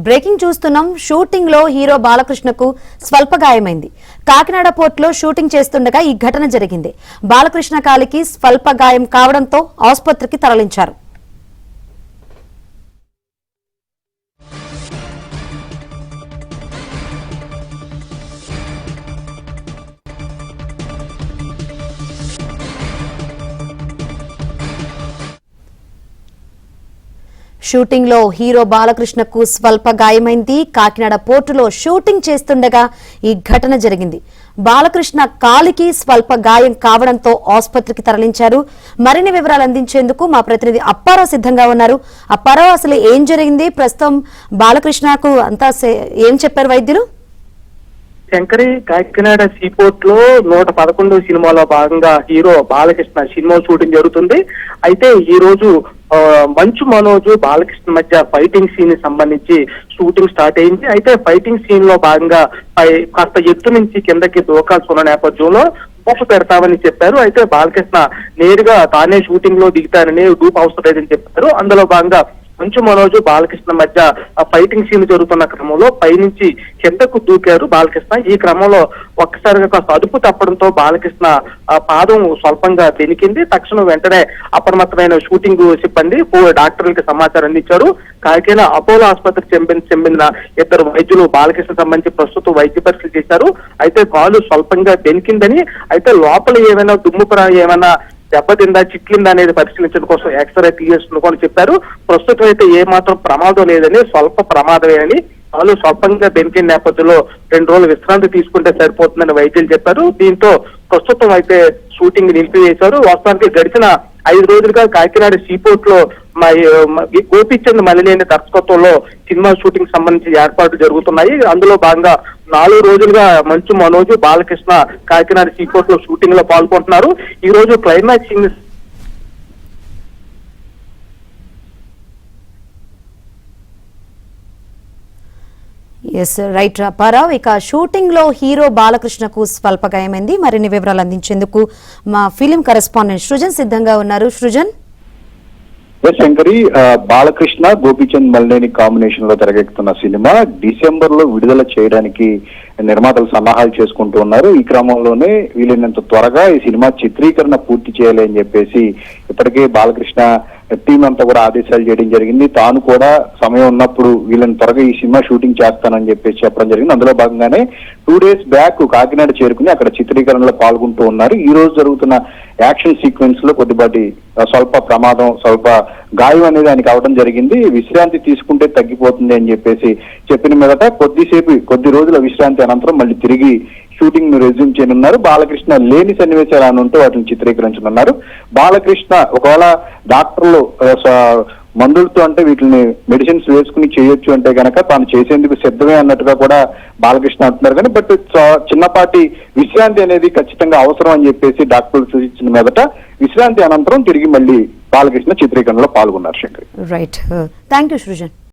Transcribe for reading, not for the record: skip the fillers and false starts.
Breaking చూస్తున్నాం. Shooting లో hero బాలకృష్ణకు స్వల్ప గాయమైంది. కాకినాడ పోర్టులో షూటింగ్ చేస్తుండగా ఈ ఘటన జరిగింది. బాలకృష్ణ కాలికి స్వల్ప గాయం కావడంతో ఆసుపత్రికి తరలించారు. షూటింగ్ లో హీరో బాలకృష్ణకు స్వల్ప గాయమైంది. కాకినాడ పోర్టులో షూటింగ్ చేస్తుండగా ఈ ఘటన జరిగింది. బాలకృష్ణ కాలికి స్వల్ప గాయం కావడంతో ఆసుపత్రికి తరలించారు. మరిన్ని వివరాలు అందించేందుకు మా ప్రతినిధి అప్పారావు సిద్ధంగా ఉన్నారు. అప్పారావు, అసలు ఏం జరిగింది? ప్రస్తుతం బాలకృష్ణకు అంతా ఏం చెప్పారు వైద్యులు? శంకరి, కాకినాడ సీపోర్ట్ లో 111 సినిమాలో భాగంగా హీరో బాలకృష్ణ సినిమా షూటింగ్ జరుగుతుంది. అయితే ఈ రోజు మంచు మనోజ్ బాలకృష్ణ మధ్య ఫైటింగ్ సీన్ సంబంధించి షూటింగ్ స్టార్ట్ అయింది. అయితే ఫైటింగ్ సీన్ లో భాగంగా కాస్త ఎత్తు నుంచి కిందకి దూకాల్సి ఉన్న నేపథ్యంలో డూప్ పెడతామని చెప్పారు. అయితే బాలకృష్ణ నేరుగా తానే షూటింగ్ లో దిగుతానని, డూప్ అవసరం లేదని చెప్పారు. అందులో భాగంగా మంచు మనోజ్ బాలకృష్ణ మధ్య ఫైటింగ్ సీన్ జరుగుతున్న క్రమంలో పైనుంచి కిందకు దూకారు బాలకృష్ణ. ఈ క్రమంలో ఒక్కసారిగా కాస్త అదుపు తప్పడంతో బాలకృష్ణ పాదం స్వల్పంగా బెనికింది. తక్షణం వెంటనే అప్రమత్తమైన షూటింగ్ సిబ్బంది డాక్టర్లకు సమాచారం అందించారు. కాకినాడ అపోలో ఆసుపత్రికి చెందిన ఇద్దరు వైద్యులు బాలకృష్ణ సంబంధించి ప్రస్తుతం వైద్య పరీక్షలు చేశారు. అయితే కాలు స్వల్పంగా బెనికిందని, అయితే లోపల ఏమైనా ఏమైనా దెబ్బతిందా, చిట్లిందా అనేది పరిశీలించడం కోసం ఎక్స్రే తీయేస్తుని చెప్పారు. ప్రస్తుతం అయితే ఏ మాత్రం ప్రమాదం లేదని, స్వల్ప ప్రమాదమేనని, వాళ్ళు స్వల్పంగా బెనికిన నేపథ్యంలో 2 రోజులు విశ్రాంతి తీసుకుంటే సరిపోతుందని వైద్యులు చెప్పారు. దీంతో ప్రస్తుతం అయితే షూటింగ్ నిలిపివేశారు. వాస్తవానికి గడిచిన 5 రోజులుగా కాకినాడ సీపోర్ట్ లో గోపీచంద్ మలినేని దర్శకత్వంలో సినిమా షూటింగ్ సంబంధించి ఏర్పాట్లు జరుగుతున్నాయి. అందులో భాగంగా 4 రోజులుగా మంచు మనోజ్ బాలకృష్ణ కాకినాడ సీపోర్ట్ లో షూటింగ్ లో పాల్గొంటున్నారు. ఈ రోజు క్లైమాక్స్ రైట్ అప్పారావు. ఇక షూటింగ్ లో హీరో బాలకృష్ణకు స్వల్ప గాయమైంది. మరిన్ని వివరాలు అందించేందుకు మా ఫిలిం కరెస్పాండెంట్ సృజన్ సిద్ధంగా ఉన్నారు. సృజన్. శంకరి, బాలకృష్ణ గోపీచంద్ మలినేని కాంబినేషన్ లో తెరకెక్కుతున్న సినిమా డిసెంబర్ లో విడుదల చేయడానికి నిర్మాతలు సన్నాహాలు చేసుకుంటూ ఉన్నారు. ఈ క్రమంలోనే వీలైనంత త్వరగా ఈ సినిమా చిత్రీకరణ పూర్తి చేయాలి అని చెప్పేసి ఇప్పటికే బాలకృష్ణ టీం అంతా కూడా ఆదేశాలు చేయడం జరిగింది. తాను కూడా సమయం ఉన్నప్పుడు వీళ్ళని త్వరగా ఈ సినిమా షూటింగ్ చేస్తానని చెప్పేసి చెప్పడం జరిగింది. అందులో భాగంగానే 2 days బ్యాక్ కాకినాడ చేరుకుని అక్కడ చిత్రీకరణలో పాల్గొంటూ ఉన్నారు. ఈ రోజు జరుగుతున్న యాక్షన్ సీక్వెన్స్ లో కొద్దిపాటి స్వల్ప ప్రమాదం, స్వల్ప గాయం అనేది ఆయనకి అవడం జరిగింది. విశ్రాంతి తీసుకుంటే తగ్గిపోతుంది అని చెప్పేసి చెప్పిన మీదట కొద్ది రోజుల విశ్రాంతి అనంతరం మళ్ళీ తిరిగి షూటింగ్ ను రెజ్యూమ్ చేయనున్నారు. బాలకృష్ణ లేని సన్నివేశాలు అని ఉంటే వాటిని చిత్రీకరించనున్నారు. బాలకృష్ణ ఒకవేళ డాక్టర్లు మందులతో అంటే వీటిని మెడిసిన్స్ వేసుకుని చేయొచ్చు అంటే కనుక తాను చేసేందుకు సిద్ధమే అన్నట్టుగా కూడా బాలకృష్ణ అంటున్నారు. కానీ బట్ చిన్నపాటి విశ్రాంతి అనేది ఖచ్చితంగా అవసరం అని చెప్పేసి డాక్టర్లు సూచించిన మీదట విశ్రాంతి అనంతరం తిరిగి మళ్ళీ బాలకృష్ణ చిత్రీకరణలో పాల్గొన్నారు. Shankar. Right, thank you Srujan.